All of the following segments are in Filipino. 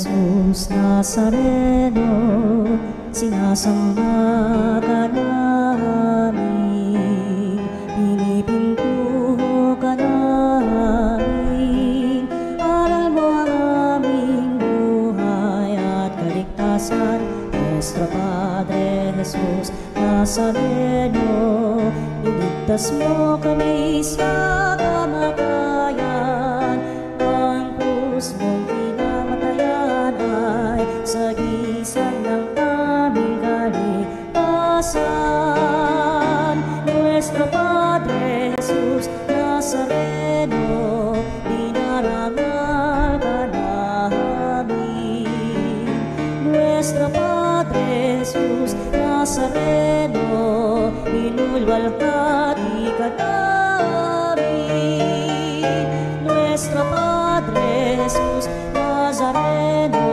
Jesus Nazareno, sinasamba ka namin, pinipintuho ka namin, aral mo ang aming buhay at kaligtasan. Nuestro Padre Jesus Nazareno, iligtas mo kami sa kamatayan, ang krus mong pinamatayan ay sagisag ng aming kaligtasan. Nuestro Padre Jesus Nazareno, dinarangal ka namin. Nuestro Padre Jesus Nazareno, inulwalhati ka namin. Nuestro Padre Jesus Nazareno,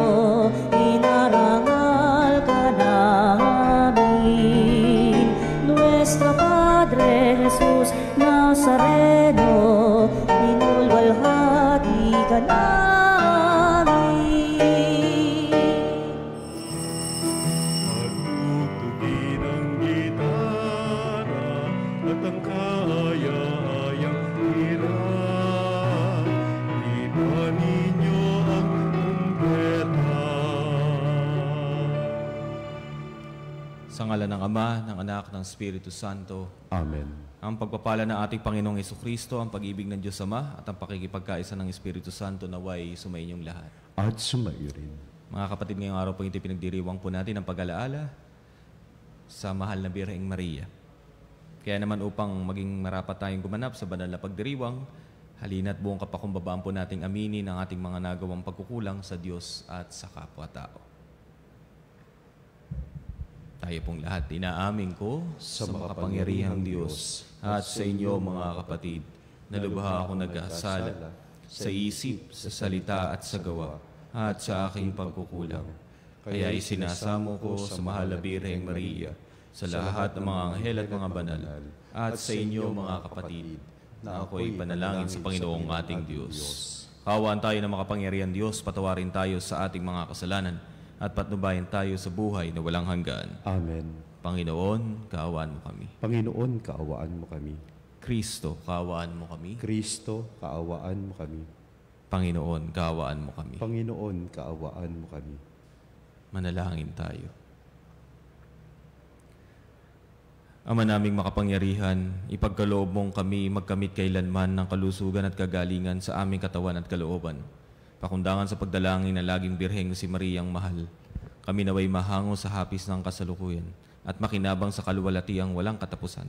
inarangal ka namin. Nuestro Padre Jesus Nazareno, inulwalhati ka namin. Magtutugin ang gitara at ang kaaya-ayang tira. Iba ninyo ang trumpeta. Sa ngalan ng Ama, ng Anak, ng Espiritu Santo. Amen. Ang pagpapala ng ating Panginoong Jesucristo, ang pag-ibig ng Diyos Ama, at ang pakikipagkaisa ng Espiritu Santo naway sumainyong lahat. At sumayo rin. Mga kapatid, ngayong araw po ito pinagdiriwang po natin ang pag-alaala sa mahal na Birheng Maria. Kaya naman upang maging marapat tayong gumanap sa banal na pagdiriwang, halina't buong kapakumbabaan po nating aminin ang ating mga nagawang pagkukulang sa Diyos at sa kapwa-tao. Tayo pong lahat, inaamin ko sa makapangyarihang Diyos at sa inyo mga kapatid, na lubha ako nag-asala sa isip, sa salita at sa gawa, at sa aking pagkukulang. Kaya isinasamo ko sa mahal na Birheng Maria, sa lahat ng mga anghel at mga banal, at sa inyo mga kapatid, na ako'y panalangin sa Panginoong ating Diyos. Kawaan tayo ng makapangyarihang Diyos, patawarin tayo sa ating mga kasalanan, at patnubayan tayo sa buhay na walang hanggan. Amen. Panginoon, kaawaan mo kami. Panginoon, kaawaan mo kami. Kristo, kaawaan mo kami. Kristo, kaawaan mo kami. Panginoon, kaawaan mo kami. Panginoon, kaawaan mo kami. Manalangin tayo. Ama naming makapangyarihan, ipagkaloob mong kami magkamit kailanman ng kalusugan at kagalingan sa aming katawan at kalooban. Pakundangan sa pagdalangin na laging birheng si Mariang mahal, kami naway mahango sa hapis ng kasalukuyan at makinabang sa kaluwalhatiang walang katapusan.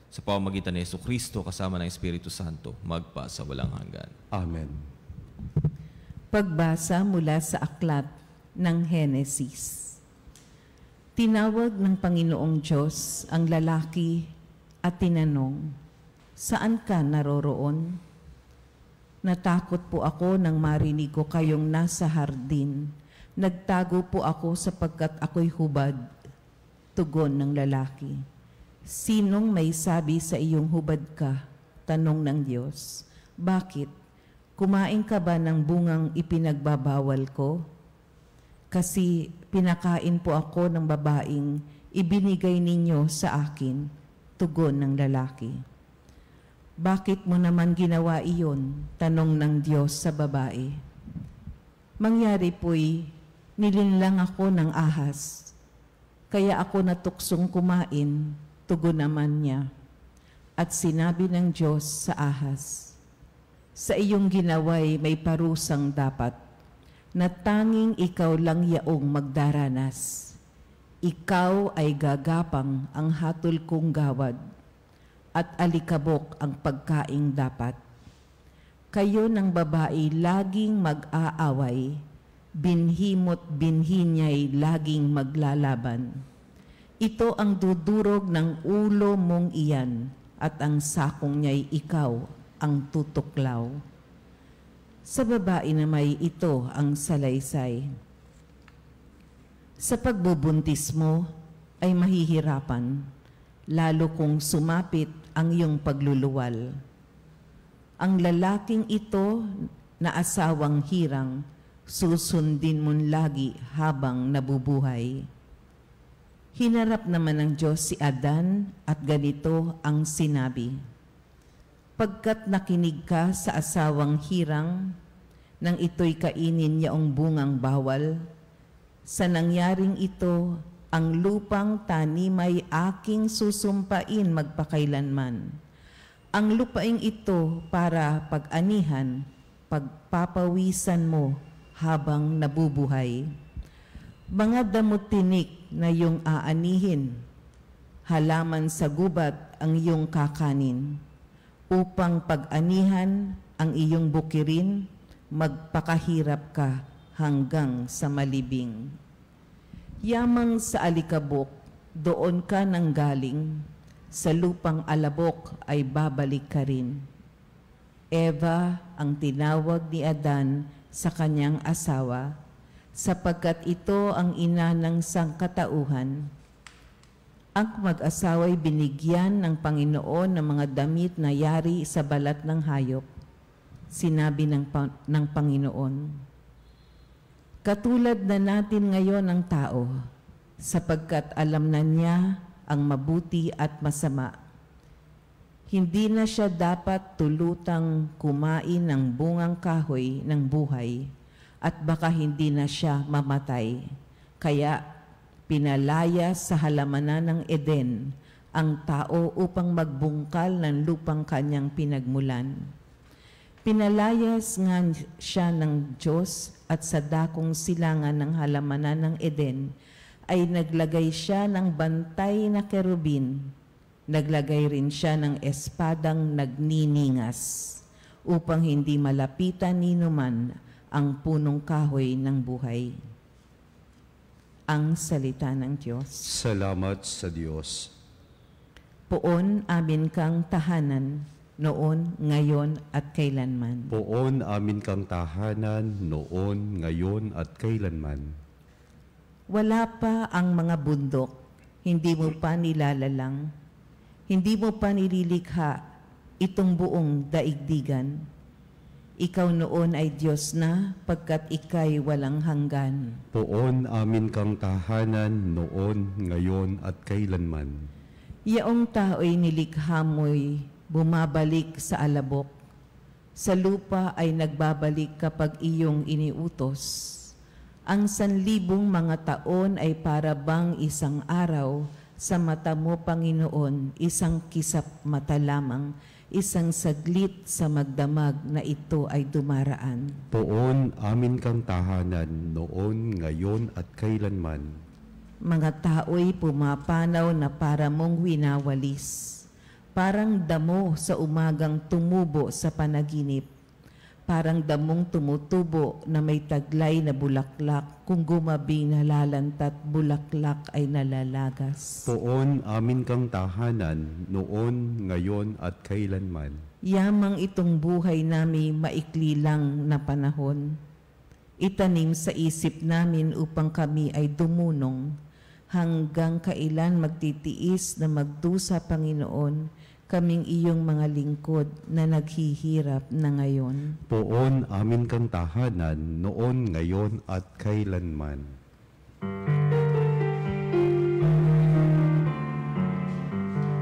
Sa pamamagitan ni Jesucristo kasama ng Espiritu Santo, magpa sa walang hanggan. Amen. Pagbasa mula sa aklat ng Henesis. Tinawag ng Panginoong Diyos ang lalaki at tinanong, "Saan ka naroroon?" "Natakot po ako nang marinig ko kayong nasa hardin. Nagtago po ako sapagkat ako'y hubad." Tugon ng lalaki, "Sinong may sabi sa iyong hubad ka?" Tanong ng Diyos, "Bakit? Kumain ka ba ng bungang ipinagbabawal ko?" "Kasi pinakain po ako ng babaeng ibinigay ninyo sa akin." Tugon ng lalaki. "Bakit mo naman ginawa iyon?" Tanong ng Diyos sa babae. "Mangyari po'y nilinlang ako ng ahas, kaya ako natuksong kumain." Tugon naman niya. At sinabi ng Diyos sa ahas, "Sa iyong ginawa'y may parusang dapat, na tanging ikaw lang yaong magdaranas. Ikaw ay gagapang ang hatol kong gawad, at alikabok ang pagkaing dapat. Kayo ng babae laging mag-aaway, binhimo't binhi niya'y laging maglalaban. Ito ang dudurog ng ulo mong iyan, at ang sakong niya'y ikaw ang tutuklaw." Sa babae na may ito ang salaysay. "Sa pagbubuntis mo ay mahihirapan, lalo kung sumapit ang iyong pagluluwal. Ang lalaking ito na asawang hirang susundin mong lagi habang nabubuhay. Hinarap naman ng Diyos si Adan at ganito ang sinabi, pagkat nakinig ka sa asawang hirang, nang ito'y kainin yaong bungang bawal, sa nangyaring ito, ang lupang tanimay aking susumpain magpakailanman. Ang lupaing ito para pag-anihan, pagpapawisan mo habang nabubuhay. Mga damot tinik na iyong aanihin, halaman sa gubat ang iyong kakanin, upang pag-anihan ang iyong bukirin, magpakahirap ka hanggang sa malibing. Yamang sa alikabok, doon ka nanggaling, sa lupang alabok ay babalik ka rin. Eva ang tinawag ni Adan sa kanyang asawa, sapagkat ito ang ina ng sangkatauhan. Ang mag-asawa'y binigyan ng Panginoon ng mga damit na yari sa balat ng hayop. Sinabi ng Panginoon, katulad na natin ngayon ang tao, sapagkat alam na niya ang mabuti at masama. Hindi na siya dapat tulutang kumain ng bungang kahoy ng buhay at baka hindi na siya mamatay. Kaya pinalaya sa halamanan ng Eden ang tao upang magbungkal ng lupang kanyang pinagmulan. Pinalayas nga siya ng Diyos at sa dakong silangan ng halamanan ng Eden ay naglagay siya ng bantay na kerubin. Naglagay rin siya ng espadang nagniningas upang hindi malapitan ni numan ang punong kahoy ng buhay. Ang salita ng Diyos. Salamat sa Diyos. Poon amin kang tahanan, noon, ngayon, at kailanman. Poon amin kang tahanan, noon, ngayon, at kailanman. Wala pa ang mga bundok, hindi mo pa nilalalang, hindi mo pa nililikha itong buong daigdigan. Ikaw noon ay Diyos na, pagkat ika'y walang hanggan. Poon amin kang tahanan, noon, ngayon, at kailanman. Yaong tao'y nilikha mo'y bumabalik sa alabok. Sa lupa ay nagbabalik kapag iyong iniutos. Ang 1,000 mga taon ay para bang isang araw, sa mata mo, Panginoon, isang kisap mata lamang, isang saglit sa magdamag na ito ay dumaraan. Poon amin kang tahanan, noon, ngayon, at kailanman. Mga tao'y pumapanaw na para mong winawalis. Parang damo sa umagang tumubo sa panaginip. Parang damong tumutubo na may taglay na bulaklak, kung gumabing nalalantat bulaklak ay nalalagas. Poon amin kang tahanan, noon, ngayon, at kailanman. Yamang itong buhay namin maikli lang na panahon. Itanim sa isip namin upang kami ay dumunong. Hanggang kailan magtitiis na magdusa, Panginoon, kaming iyong mga lingkod na naghihirap na ngayon. Poon amin kang tahanan, noon, ngayon, at kailanman.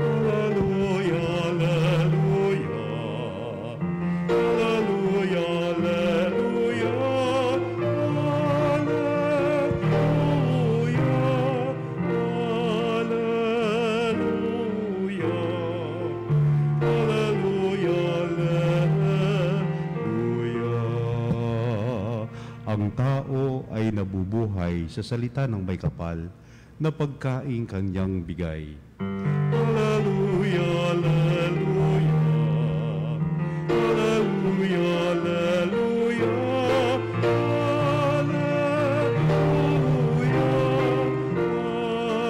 Alleluia, alleluia. Alleluia, alleluia. Ang tao ay nabubuhay sa salita ng may kapal na pagkain kanyang bigay. Alleluia, alleluia. Alleluia, alleluia. Alleluia,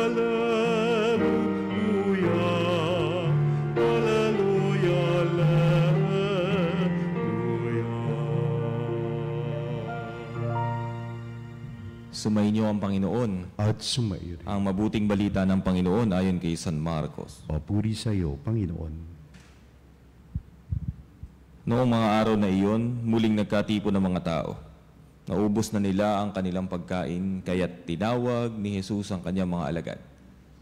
alleluia. Alleluia, alleluia. Sumainyo ang Panginoon. At sumairin. Ang mabuting balita ng Panginoon ayon kay San Marcos. Papuri sa iyo, Panginoon. Noong mga araw na iyon, muling nagkatipon ng mga tao. Naubos na nila ang kanilang pagkain, kaya't tinawag ni Jesus ang kanyang mga alagad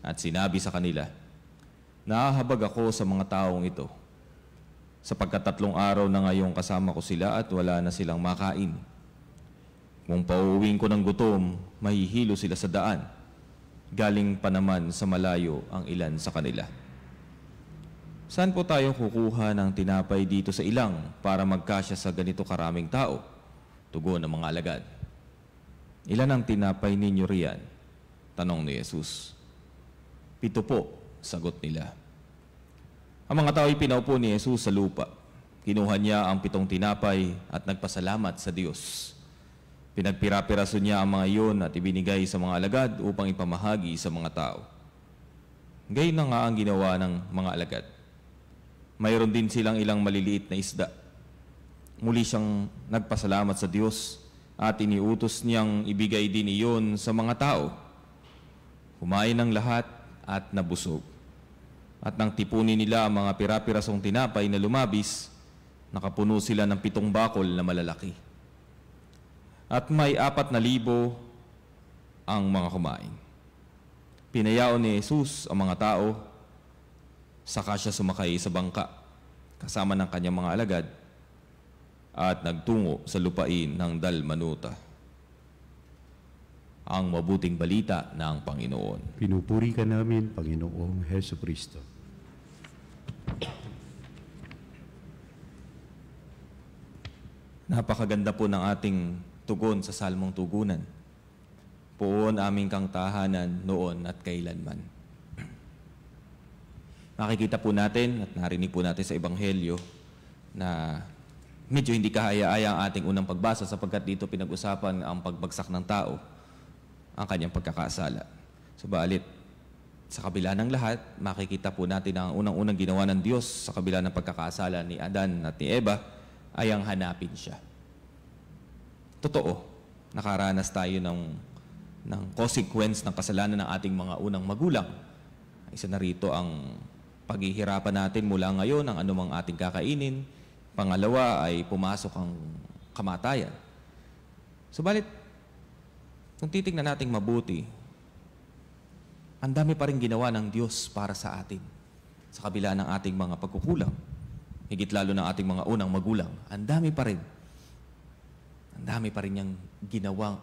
at sinabi sa kanila, "Nahahabag ako sa mga taong ito, sapagkat 3 araw na ngayong kasama ko sila at wala na silang makain. Kung pauuwing ko ng gutom, mahihilo sila sa daan. Galing pa naman sa malayo ang ilan sa kanila. Saan po tayo kukuha ng tinapay dito sa ilang para magkasya sa ganito karaming tao?" Tugon ng mga alagad. "Ilan ang tinapay ninyo riyan?" tanong ni Jesus. "7 po," sagot nila. Ang mga tao'y pinaupo ni Jesus sa lupa. Kinuha niya ang 7 tinapay at nagpasalamat sa Diyos. Pinagpira-piraso niya ang mga iyon at ibinigay sa mga alagad upang ipamahagi sa mga tao. Gayon na nga ang ginawa ng mga alagad. Mayroon din silang ilang maliliit na isda. Muli siyang nagpasalamat sa Diyos at iniutos niyang ibigay din iyon sa mga tao. Kumain ng lahat at nabusog. At nang tipunin nila ang mga pira-pirasong tinapay na lumabis, nakapuno sila ng 7 bakol na malalaki. At may 4,000 ang mga kumain. Pinayaon ni Jesus ang mga tao, saka siya sumakay sa bangka kasama ng kanyang mga alagad at nagtungo sa lupain ng Dalmanuta. Ang mabuting balita ng Panginoon. Pinupuri ka namin, Panginoong Heso Kristo. Napakaganda po ng ating tugon sa Salmong Tugunan. Poon aming kang tahanan noon at kailanman. Makikita po natin at narinig po natin sa Ebanghelyo na medyo hindi kahaya-aya ang ating unang pagbasa sapagkat dito pinag-usapan ang pagbagsak ng tao, ang kanyang pagkakasala. Subalit, sa kabila ng lahat, makikita po natin ang unang-unang ginawa ng Diyos sa kabila ng pagkakasala ni Adan at ni Eva ay ang hanapin siya. Totoo, nakaranas tayo ng consequence ng kasalanan ng ating mga unang magulang. Isa na rito ang paghihirapan natin mula ngayon ang anumang ating kakainin. Pangalawa ay pumasok ang kamatayan. Subalit, kung titignan nating mabuti, ang dami pa rin ginawa ng Diyos para sa atin sa kabila ng ating mga pagkukulang. Higit lalo ng ating mga unang magulang. Ang dami pa rin. Ang dami pa rin niyang ginawa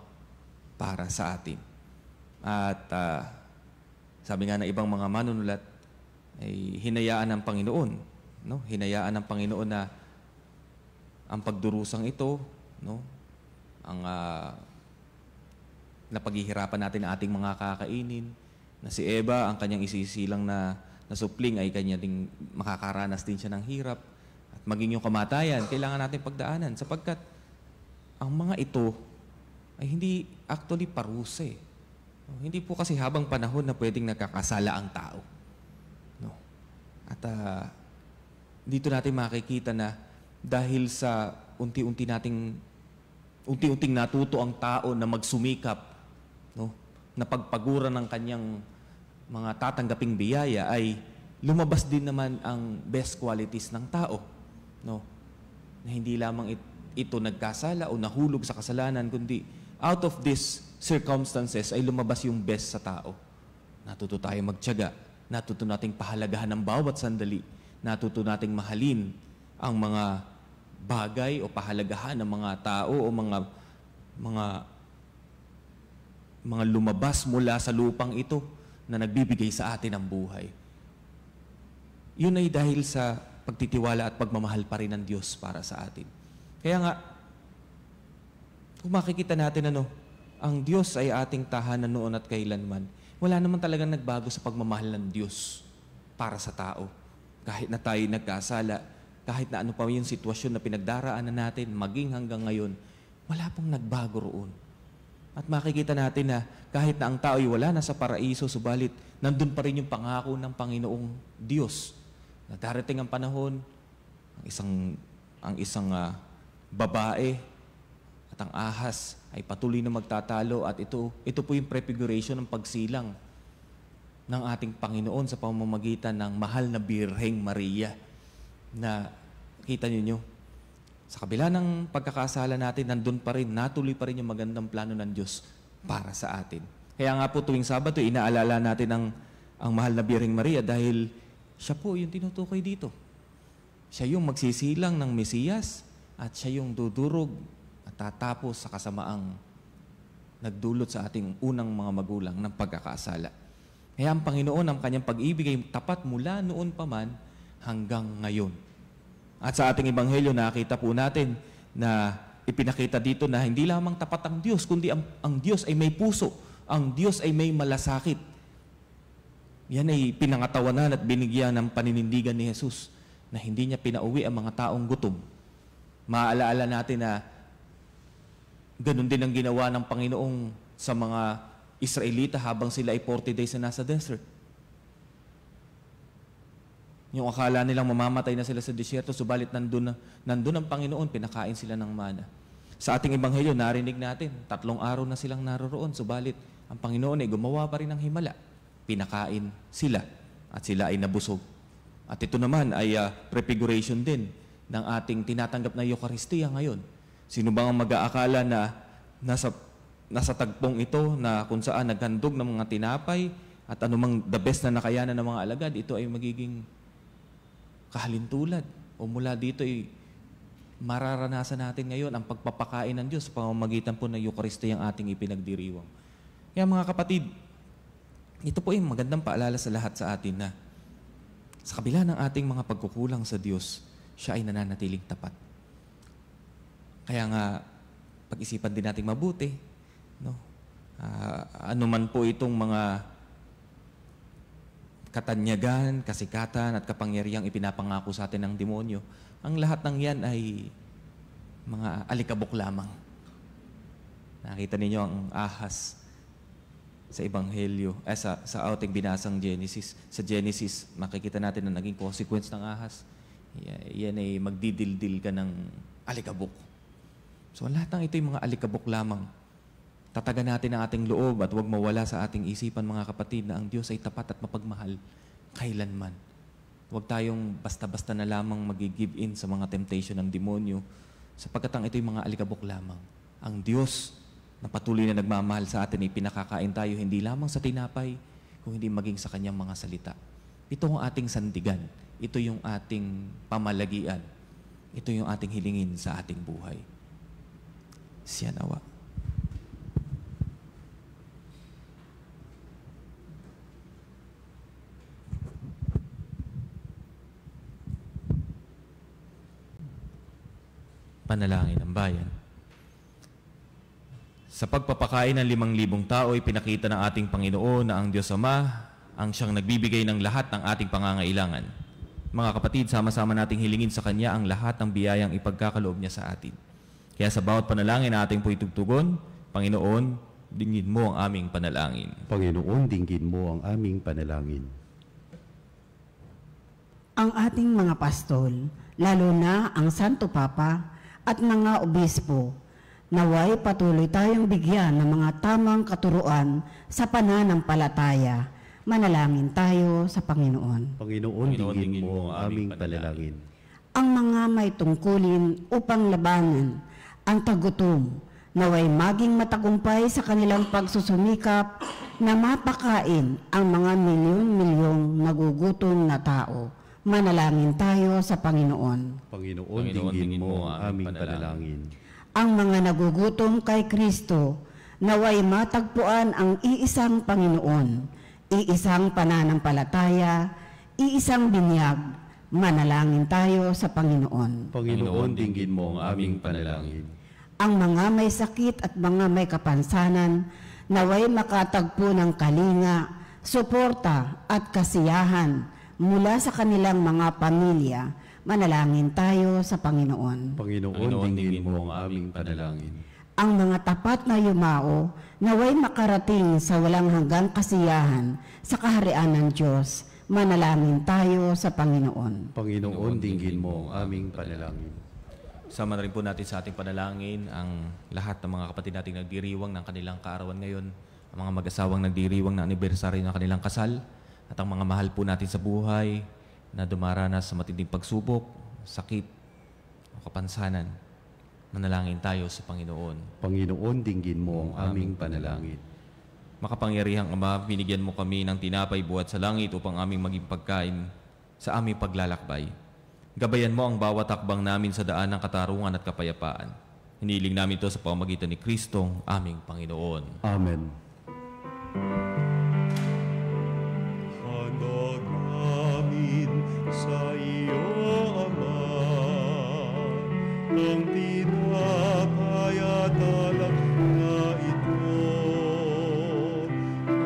para sa atin. At sabi nga ng ibang mga manunulat, ay hinayaan ng Panginoon. No? Hinayaan ng Panginoon na ang pagdurusang ito, no? Ang napaghihirapan natin ang ating mga kakainin, na si Eva, ang kanyang isisilang na supling ay kanya ding makakaranas din siya ng hirap. At maging yung kamatayan, kailangan natin pagdaanan sapagkat ang mga ito ay hindi actually parusa eh. No? Hindi po kasi habang panahon na pwedeng nagkakasala ang tao. No? At dito natin makikita na dahil sa unti-unting natuto ang tao na magsumikap, no, na pagpaguran ng kanyang mga tatanggaping biyaya, ay lumabas din naman ang best qualities ng tao, no, na hindi lamang ito nagkasala o nahulog sa kasalanan, kundi out of these circumstances ay lumabas yung best sa tao. Natuto tayo magtiyaga, natuto nating pahalagahan ng bawat sandali, natuto nating mahalin ang mga bagay o pahalagahan ng mga tao o mga lumabas mula sa lupang ito na nagbibigay sa atin ng buhay. Yun ay dahil sa pagtitiwala at pagmamahal pa rin ng Diyos para sa atin. Kaya nga, kung makikita natin ang Diyos ay ating tahanan noon at kailanman, wala naman talagang nagbago sa pagmamahal ng Diyos para sa tao. Kahit na tayo nagkasala, kahit na ano pa yung sitwasyon na pinagdaraanan natin, maging hanggang ngayon, wala pong nagbago roon. At makikita natin na kahit na ang tao ay wala na sa paraiso, subalit nandun pa rin yung pangako ng Panginoong Diyos. Na darating ang panahon, ang isang babae at ang ahas ay patuloy na magtatalo at ito po yung prefiguration ng pagsilang ng ating Panginoon sa pamamagitan ng mahal na Birheng Maria. Na kita niyo, Sa kabila ng pagkakasala natin, nandun pa rin, natuloy pa rin yung magandang plano ng Diyos para sa atin. Kaya nga po tuwing Sabado, inaalala natin ang mahal na Birheng Maria dahil siya po yung tinutukoy dito. Siya yung magsisilang ng Mesiyas at siya yung dudurog at tatapos sa kasamaang nagdulot sa ating unang mga magulang ng pagkakasala. Kaya ang Panginoon, ang kanyang pag-ibig ay tapat mula noon pa man hanggang ngayon. At sa ating Ebanghelyo, nakita po natin na ipinakita dito na hindi lamang tapat ang Diyos, kundi ang Diyos ay may puso, ang Diyos ay may malasakit. Yan ay pinangatawanan at binigyan ng paninindigan ni Jesus na hindi niya pinauwi ang mga taong gutom. Maalaala natin na ganun din ang ginawa ng Panginoong sa mga Israelita habang sila ay 40 days na nasa desert. Yung akala nilang mamamatay na sila sa disyerto, subalit nandun ang Panginoon, pinakain sila ng mana. Sa ating Ebanghelyo, narinig natin, 3 araw na silang naroroon, subalit ang Panginoon ay gumawa pa rin ng himala. Pinakain sila at sila ay nabusog. At ito naman ay prefiguration din ng ating tinatanggap na Eucharistia ngayon. Sino bang mag-aakala na nasa tagpong ito na kung saan naghandog ng mga tinapay at anumang the best na nakayanan ng mga alagad, ito ay magiging kahalintulad o mula dito ay mararanasan natin ngayon ang pagpapakain ng Diyos sa pamamagitan po ng Eucharistia ang ating ipinagdiriwang. Kaya mga kapatid, ito po ay magandang paalala sa lahat sa atin na sa kabila ng ating mga pagkukulang sa Diyos, siya ay nananatiling tapat. Kaya nga, pag-isipan din natin mabuti, no? Ano man po itong mga katanyagan, kasikatan at kapangyarihang ipinapangako sa atin ng demonyo, ang lahat ng yan ay mga alikabok lamang. Nakita ninyo ang ahas sa Ebanghelyo, sa ating binasang Genesis. Sa Genesis, makikita natin na naging consequence ng ahas. Yan ay magdidildil ka ng alikabok. So lahat ng ito ay mga alikabok lamang. Tatagan natin ang ating loob at huwag mawala sa ating isipan, mga kapatid, na ang Diyos ay tapat at mapagmahal kailanman. Huwag tayong basta-basta na lamang mag-give in sa mga temptation ng demonyo sapagkat ang ito ay mga alikabok lamang. Ang Diyos na patuloy na nagmamahal sa atin ay pinakakain tayo hindi lamang sa tinapay, kung hindi maging sa kanyang mga salita. Ito ang ating sandigan. Ito yung ating pamalagian. Ito yung ating hilingin sa ating buhay. Siya nawa. Panalangin ng bayan. Sa pagpapakain ng 5,000 tao, ipinakita ng ating Panginoon na ang Diyos Ama ang siyang nagbibigay ng lahat ng ating pangangailangan. Mga kapatid, sama-sama nating hilingin sa Kanya ang lahat ng biyayang ipagkakaloob niya sa atin. Kaya sa bawat panalangin na ating po itugtugon, Panginoon, dinggin mo ang aming panalangin. Panginoon, dinggin mo ang aming panalangin. Ang ating mga pastol, lalo na ang Santo Papa at mga obispo, naway patuloy tayong bigyan ng mga tamang katuruan sa pananampalataya. Manalangin tayo sa Panginoon. Panginoon, dinggin mo ang aming panalangin. Ang mga may tungkulin upang labanan ang tagutom, naway maging matagumpay sa kanilang pagsusumikap na mapakain ang mga milyon-milyong nagugutom na tao. Manalangin tayo sa Panginoon. Panginoon, dinggin mo ang aming panalangin. Ang mga nagugutom kay Kristo, naway matagpuan ang iisang Panginoon, iisang pananampalataya, iisang binyag. Manalangin tayo sa Panginoon. Panginoon, dinggin mo ang aming panalangin. Ang mga may sakit at mga may kapansanan, naway makatagpo ng kalinga, suporta at kasiyahan mula sa kanilang mga pamilya. Manalangin tayo sa Panginoon. Panginoon, dinggin mo ang aming panalangin. Ang mga tapat na yumao, naway makarating sa walang hanggang kasiyahan sa kaharian ng Diyos. Manalangin tayo sa Panginoon. Panginoon, dinggin mo ang aming panalangin. Sama na rin po natin sa ating panalangin ang lahat ng mga kapatid nating nagdiriwang ng kanilang kaarawan ngayon, ang mga mag-asawang nagdiriwang ng anibersaryo ng kanilang kasal, at ang mga mahal po natin sa buhay na dumaranas sa matinding pagsubok, sakit, o o kapansanan. Manalangin tayo sa Panginoon. Panginoon, dinggin mo ang aming panalangin. Makapangyarihang Ama, binigyan mo kami ng tinapay buhat sa langit upang aming maging pagkain sa aming paglalakbay. Gabayan mo ang bawat hakbang namin sa daan ng katarungan at kapayapaan. Hiniling namin ito sa pamamagitan ni Kristong aming Panginoon. Amen. Handog namin sa iyo, Ama, ang tinapay at alak na ito.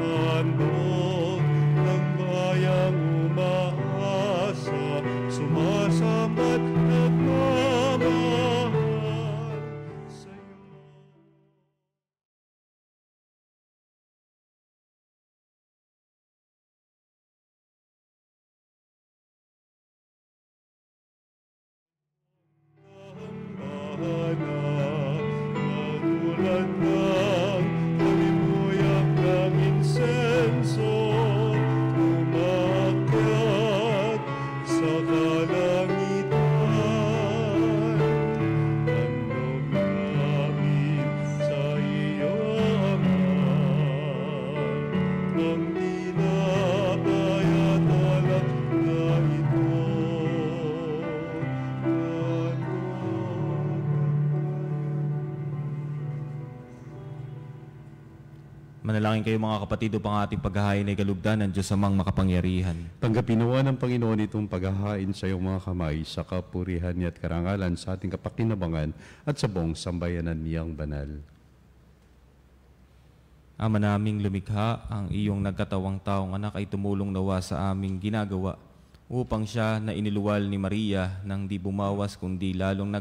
Handog ng bayang umaasa, sumasambat nagmamahal sa iyo. Tulad ng kalimuyak ng insenso, umakyat sa kalangitan. Handog namin sa iyo, Ama, ang tinapay at alak na ito. Manalangin kayo mga kapatid upang ating paghahain ay galugdan ng Diyos amang makapangyarihan. Tanggapin nawa ng Panginoon itong paghahain sa iyong mga kamay sa kapurihan niya at karangalan sa ating kapakinabangan at sa buong sambayanan niyang banal. Ama naming lumikha, ang iyong nagkatawang taong anak ay tumulong nawa sa aming ginagawa upang siya na iniluwal ni Maria nang di bumawas kundi lalong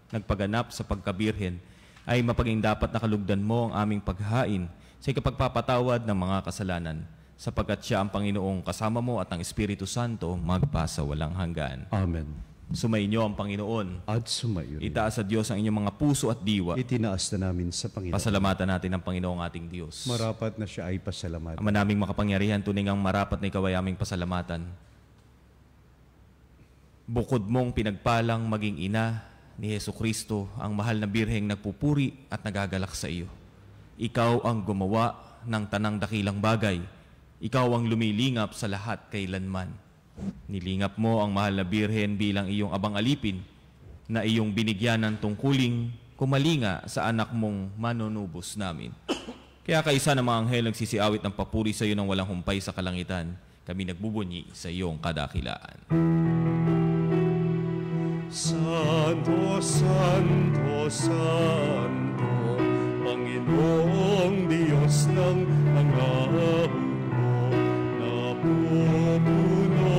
nagpaganap sa pagkabirhen ay mapaging dapat nakalugdan mo ang aming paghahain sa ikapagpapatawad ng mga kasalanan, sapagkat siya ang Panginoong kasama mo at ang Espiritu Santo magpasa walang hanggan. Amen. Sumainyo ang Panginoon. At sumayo rin. Itaas sa Diyos ang inyong mga puso at diwa. Itinaas na namin sa Panginoon. Pasalamatan natin ang Panginoong ating Diyos. Marapat na siya ay pasalamatan. Ama naming makapangyarihan, tunay ngang marapat na ikaw ay aming pasalamatan. Bukod mong pinagpalang maging ina ni Jesucristo, ang mahal na birheng nagpupuri at nagagalak sa iyo. Ikaw ang gumawa ng tanang dakilang bagay. Ikaw ang lumilingap sa lahat kailanman. Nilingap mo ang mahal na birhen bilang iyong abang alipin na iyong binigyan ng tungkuling kumalinga sa anak mong manunubos namin. Kaya kaisa ng mga anghel nagsisiawit ng papuri sa iyo ng walang humpay sa kalangitan, kami nagbubunyi sa iyong kadakilaan. Santo, Santo, Santo, Panginoong Diyos ng mga hukbo, napupuno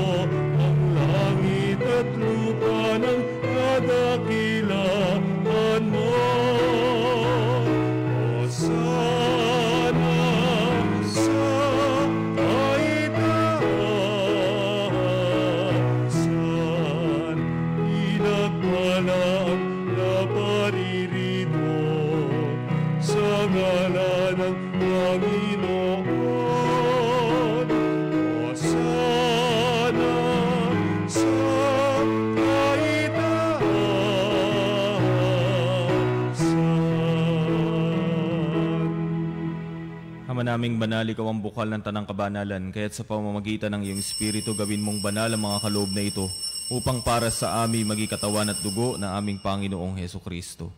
ang langit at lupa ng kadakilaan mo. Hosana sa kaitaasan, pinagpalang na paririto sa ngalan ng Panginoon. Hosana sa kaitaasan. Ama naming banal, ikaw ang bukal ng tanang kabanalan, kaya't sa pamamagitan ng iyong Espiritu gawin mong banal ang mga kaloob na ito, upang para sa amin maging katawan at dugo ng aming Panginoong Hesukristo.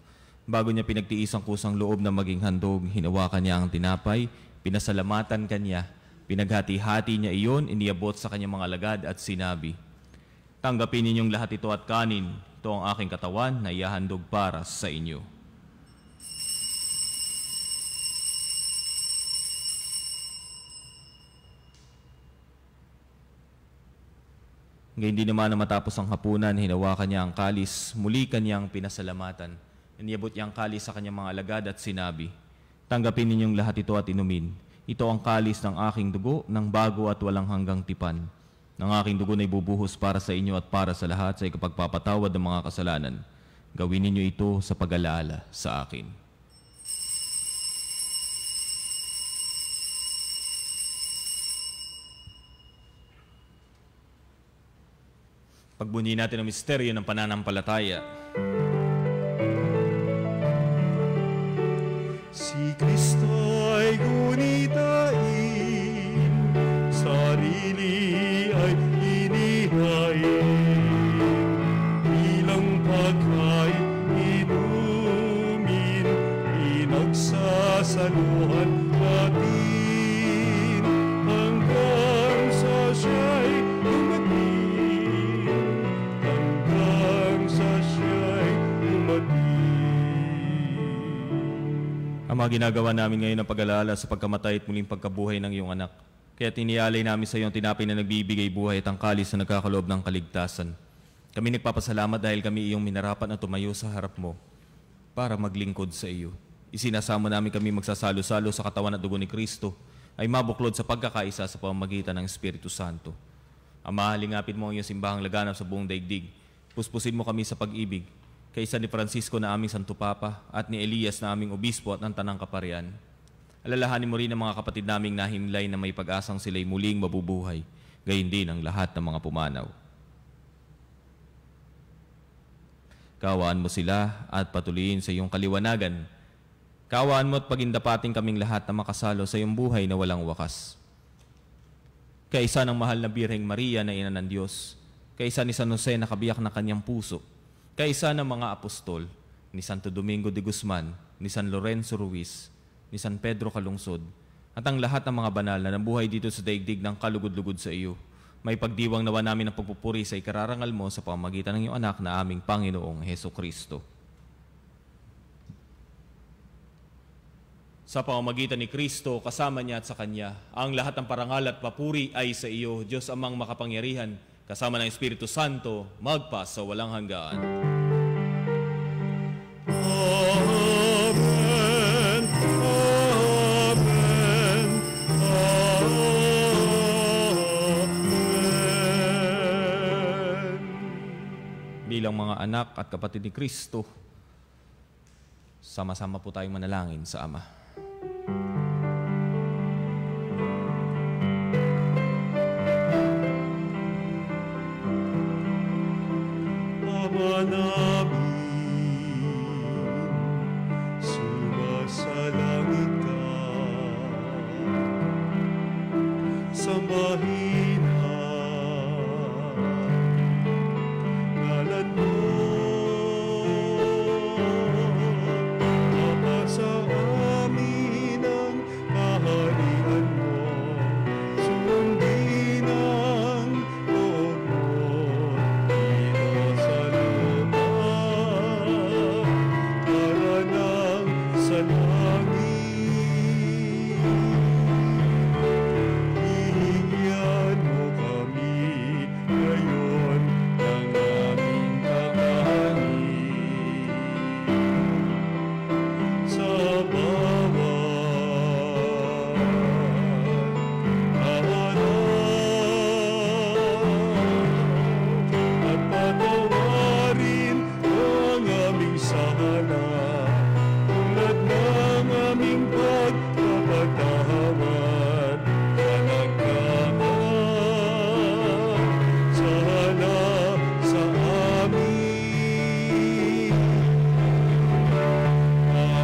Bago niya pinagtiis ang kusang loob na maging handog, hinawakan niya ang tinapay, pinasalamatan kanya, pinaghati-hati niya iyon, iniabot sa kanyang mga alagad at sinabi, "Tanggapin ninyong lahat ito at kanin, ito ang aking katawan na ihahandog para sa inyo." Ngayon din naman na matapos ang hapunan, hinawakan niya ang kalis, muli kanyang pinasalamatan. Iniabot niya ang kalis sa kanyang mga alagad at sinabi, "Tanggapin ninyong lahat ito at inumin. Ito ang kalis ng aking dugo, ng bago at walang hanggang tipan. Ng aking dugo na ibubuhos para sa inyo at para sa lahat sa ikapagpapatawad ng mga kasalanan. Gawin ninyo ito sa pag-alaala sa akin." Pagbunyi natin ang misteryo ng pananampalataya. Ama, ginagawa namin ngayon ang pag-alala sa pagkamatay at muling pagkabuhay ng iyong anak. Kaya tinialay namin sa iyo ang tinapay na nagbibigay buhay at ang kalis na nagkakaloob ng kaligtasan. Kami nagpapasalamat dahil kami iyong minarapat na tumayo sa harap mo para maglingkod sa iyo. Isinasamo namin kami magsasalo-salo sa katawan at dugo ni Kristo ay mabuklod sa pagkakaisa sa pamamagitan ng Espiritu Santo. Ama, halingapin mo ang iyong simbahang laganap sa buong daigdig. Puspusin mo kami sa pag-ibig, kaysa ni Francisco na aming Santo Papa at ni Elias na aming Obispo at ng Tanang Kaparian. Alalahanin mo rin ang mga kapatid naming nahimlay na may pag-asang sila'y muling mabubuhay, gayon din ang lahat ng mga pumanaw. Kaawaan mo sila at patuloyin sa iyong kaliwanagan. Kaawaan mo at pagindapating kaming lahat na makasalo sa iyong buhay na walang wakas. Kaisa ng mahal na Birheng Maria na Ina ng Diyos, kaisa ni San Jose na kabiyak na kanyang puso, kaisa ng mga apostol, ni Santo Domingo de Guzman, ni San Lorenzo Ruiz, ni San Pedro Calungsod, at ang lahat ng mga banal na nabuhay dito sa daigdig ng kalugod-lugod sa iyo, may pagdiwang nawa namin ng pagpupuri sa ikararangal mo sa pamamagitan ng iyong anak na aming Panginoong Hesukristo. Sa pamamagitan ni Kristo, kasama niya at sa Kanya, ang lahat ng parangal at papuri ay sa iyo, Diyos Amang makapangyarihan, kasama ng Espiritu Santo, magpa sa walang hanggan. Amen. Amen. Amen. Bilang mga anak at kapatid ni Kristo, sama-sama po tayong manalangin sa Ama. Ama namin, sumasalangit ka, sambahin ang ngalan mo, mapasa amin ang kaharian mo, sundin ang loob mo, dito sa lupa, para ng sa langit. Hihigyan mo kami ngayon ng aming kakanin. Sa bawat araw at patawarin ang aming sala tulad ng aming pagpapatawad na nagkakasala sa amin.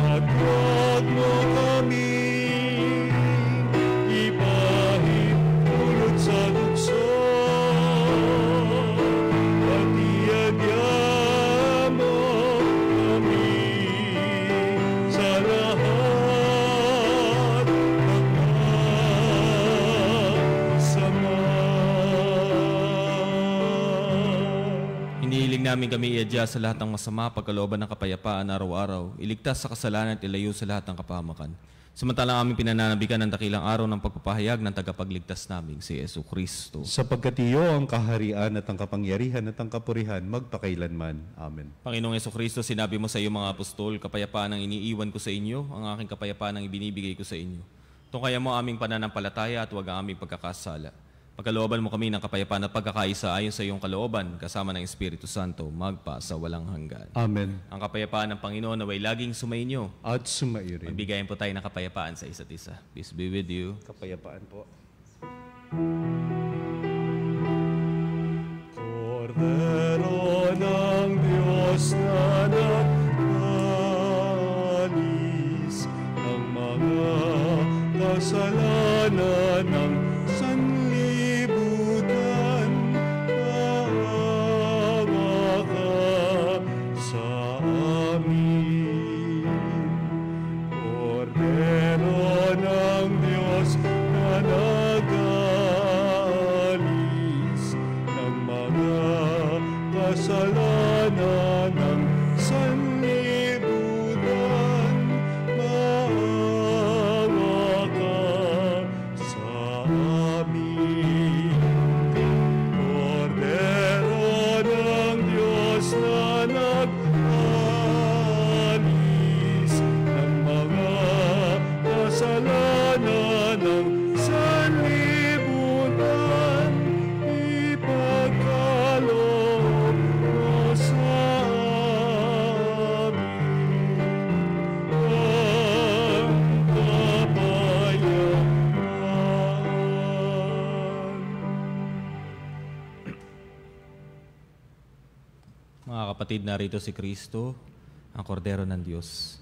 At huwag mo kami ipahintulot sa tukso, pati agyan mo kami sa lahat ng masama. Hinihiling namin kami iadya sa lahat ng masama, pagkalooban ng kapayapaan araw-araw, iligtas sa kasalanan at ilayo sa lahat ng kapahamakan. Samantalang aming pinananabikan ng dakilang araw ng pagpapahayag ng tagapagligtas naming si Jesucristo. Sapagkat iyo ang kaharian at ang kapangyarihan at ang kapurihan magpakailanman. Amen. Panginoong Jesucristo, sinabi mo sa iyo mga apostol, kapayapaan ang iniiwan ko sa inyo, ang aking kapayapaan ang ibinibigay ko sa inyo. Tungkaya mo aming pananampalataya at huwag ang aming pagkakasala. Pagkalooban mo kami ng kapayapaan at pagkakaisa ayon sa iyong kalooban, kasama ng Espiritu Santo, magpa sa walang hanggan. Amen. Ang kapayapaan ng Panginoon naway laging sumainyo. At sumaiyo rin. Magbigayin po tayo ng kapayapaan sa isa't isa. Peace be with you. Kapayapaan po. Kordero ng Diyos na nag-alis ng mga kasalanan ng sanlibutan, maawa ka sa amin. Kordero ng Diyos na nag-alis ng mga kasalanan ng sanlibutan, maawa kapatid, narito si Kristo, ang kordero ng Diyos.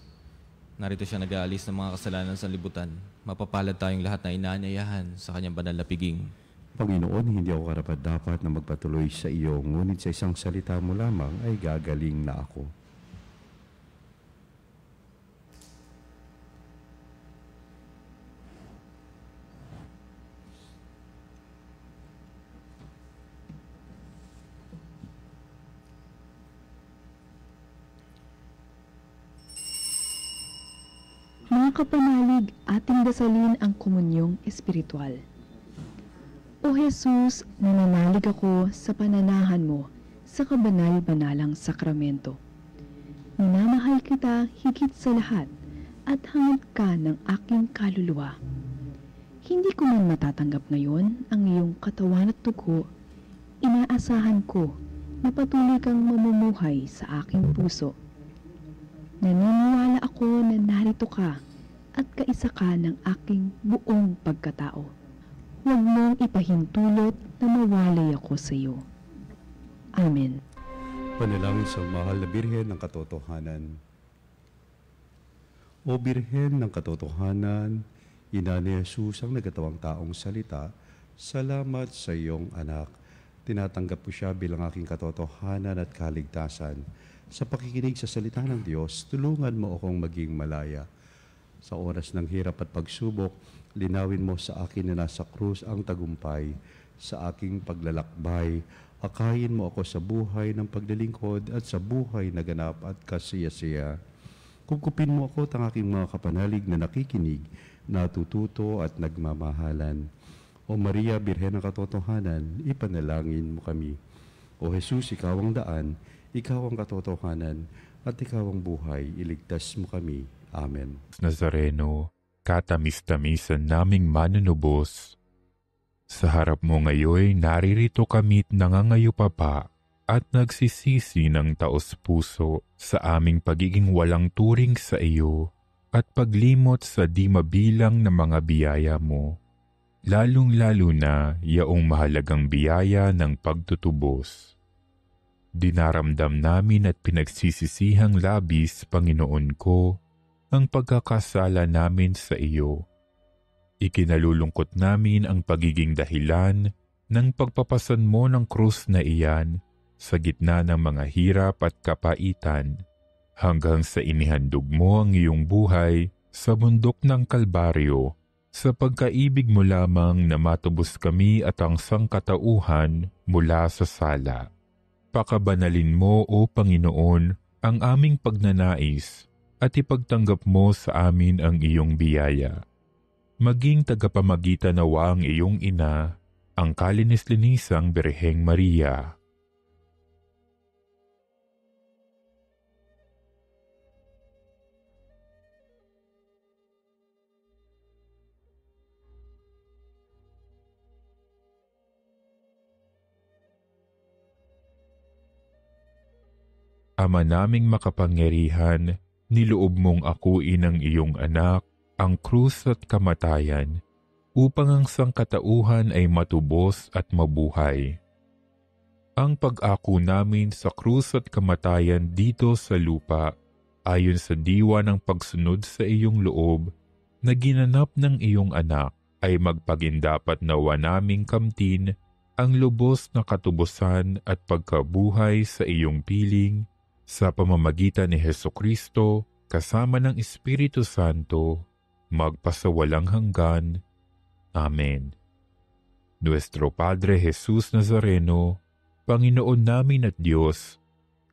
Narito siya nag-aalis ng mga kasalanan sa libutan. Mapapalad tayong lahat na inaanyayahan sa kanyang banal na piging. Panginoon, hindi ako karapat-dapat na magpatuloy sa iyo, ngunit sa isang salita mo lamang ay gagaling na ako. Mga kapanalig, ating dasalin ang komunyong espiritual. O Jesus, nananalig ako sa pananahan mo sa kabanal-banalang sakramento. Minamahal kita higit sa lahat at hangad ka ng aking kaluluwa. Hindi ko man matatanggap ngayon ang iyong katawan at dugo, inaasahan ko na patuloy kang mamumuhay sa aking puso. Naniniwala ako na narito ka at kaisa ka ng aking buong pagkatao. Huwag mong ipahintulot na mawalay ako sa iyo. Amen. Panalangin sa mahal na Birhen ng Katotohanan. O Birhen ng Katotohanan, Ina ni Jesus ang nagkatawang taong salita, salamat sa iyong anak. Tinatanggap ko siya bilang aking katotohanan at kaligtasan. Sa pakikinig sa salita ng Diyos, tulungan mo akong maging malaya. Sa oras ng hirap at pagsubok, linawin mo sa akin na nasa krus ang tagumpay. Sa aking paglalakbay, akayin mo ako sa buhay ng paglilingkod at sa buhay na ganap at kasiyasiya. Kukupin mo ako ng aking mga kapanalig na nakikinig, natututo at nagmamahalan. O Maria, Birhen ng Katotohanan, ipanalangin mo kami. O Jesus, ikaw ang daan, ikaw ang katotohanan, at ikaw ang buhay, iligtas mo kami. Amen. Nazareno, katamis-tamisan naming manunubos, sa harap mo ngayon naririto kami't nangangayupapa at nagsisisi ng taos-puso sa aming pagiging walang turing sa iyo at paglimot sa di mabilang na mga biyaya mo, lalong-lalo na yaong mahalagang biyaya ng pagtutubos. Dinaramdam namin at pinagsisisihang labis, Panginoon ko, ang pagkakasala namin sa iyo. Ikinalulungkot namin ang pagiging dahilan ng pagpapasan mo ng krus na iyan sa gitna ng mga hirap at kapaitan, hanggang sa inihandog mo ang iyong buhay sa bundok ng Kalbaryo, sa pagkaibig mo lamang na matubos kami at ang sangkatauhan mula sa sala. Pakabanalin mo, O Panginoon, ang aming pagnanais at ipagtanggap mo sa amin ang iyong biyaya. Maging tagapamagitan nawa ang iyong ina, ang kalinis-linisang Birheng Maria. Ama naming makapangyarihan, niloob mong akuin ang iyong anak, ang krus at kamatayan, upang ang sangkatauhan ay matubos at mabuhay. Ang pag-ako namin sa krus at kamatayan dito sa lupa, ayon sa diwa ng pagsunod sa iyong loob, na ginanap ng iyong anak, ay magpagindapat nawa naming kamtin ang lubos na katubusan at pagkabuhay sa iyong piling, sa pamamagitan ni Hesukristo, kasama ng Espiritu Santo, magpasawalang hanggan. Amen. Nuestro Padre Jesus Nazareno, Panginoon namin at Diyos,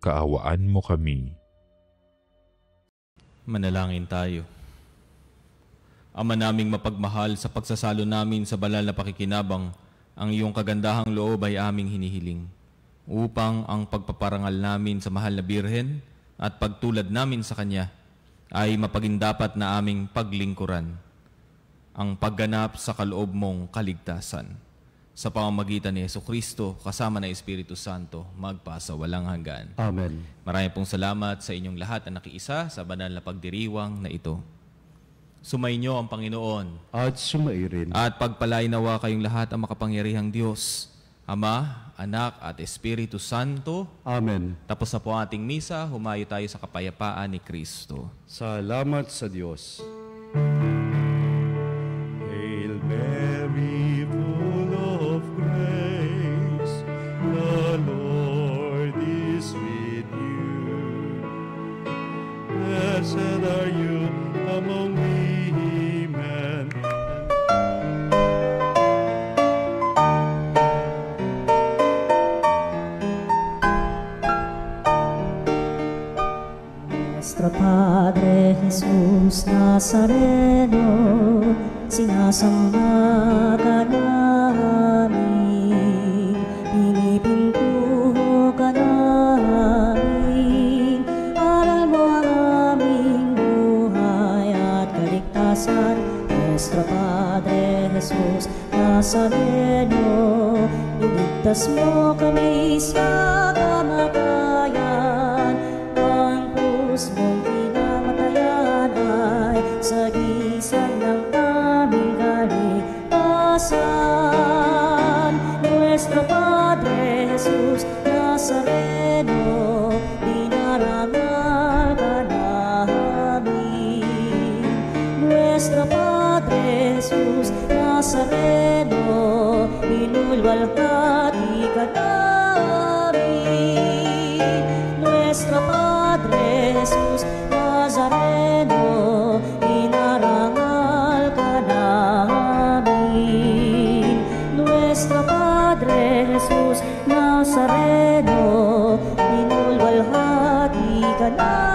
kaawaan mo kami. Manalangin tayo. Ama naming mapagmahal, sa pagsasalo namin sa banal na pakikinabang, ang iyong kagandahang loob ay aming hinihiling, upang ang pagpaparangal namin sa mahal na Birhen at pagtulad namin sa Kanya ay mapagindapat na aming paglingkuran ang pagganap sa kaloob mong kaligtasan. Sa pamamagitan ni Jesucristo, kasama ng Espiritu Santo, magpasa walang hanggan. Amen. Maraming pong salamat sa inyong lahat na nakiisa sa banal na pagdiriwang na ito. Sumainyo ang Panginoon. At sumairin. At pagpalainawa kayong lahat ang makapangyarihang Diyos, Ama, Anak, at Espiritu Santo. Amen. Tapos na po ang ating misa, humayo tayo sa kapayapaan ni Kristo. Salamat sa Diyos. Hail Mary, full of grace, the Lord is with you. Blessed are you among women. Nuestro Padre Jesus Nazareno, sinasamba ka namin, pinipintuho ka namin, aral mo ang aming buhay at kaligtasan. Nuestro Padre Jesus Nazareno, iligtas mo kami sa kamatayan, ang krus mong pinamatayan ay sagisag ng aming kaligtasan. Nuestro Padre Jesus Nazareno, dinarangal ka namin. Nuestro Padre Jesus Nazareno, inulwalhati ka namin. Nuestro Padre Jesus Nazareno, inarangal ka namin. Nuestro Padre Jesus Nazareno, inulwalhati ka namin.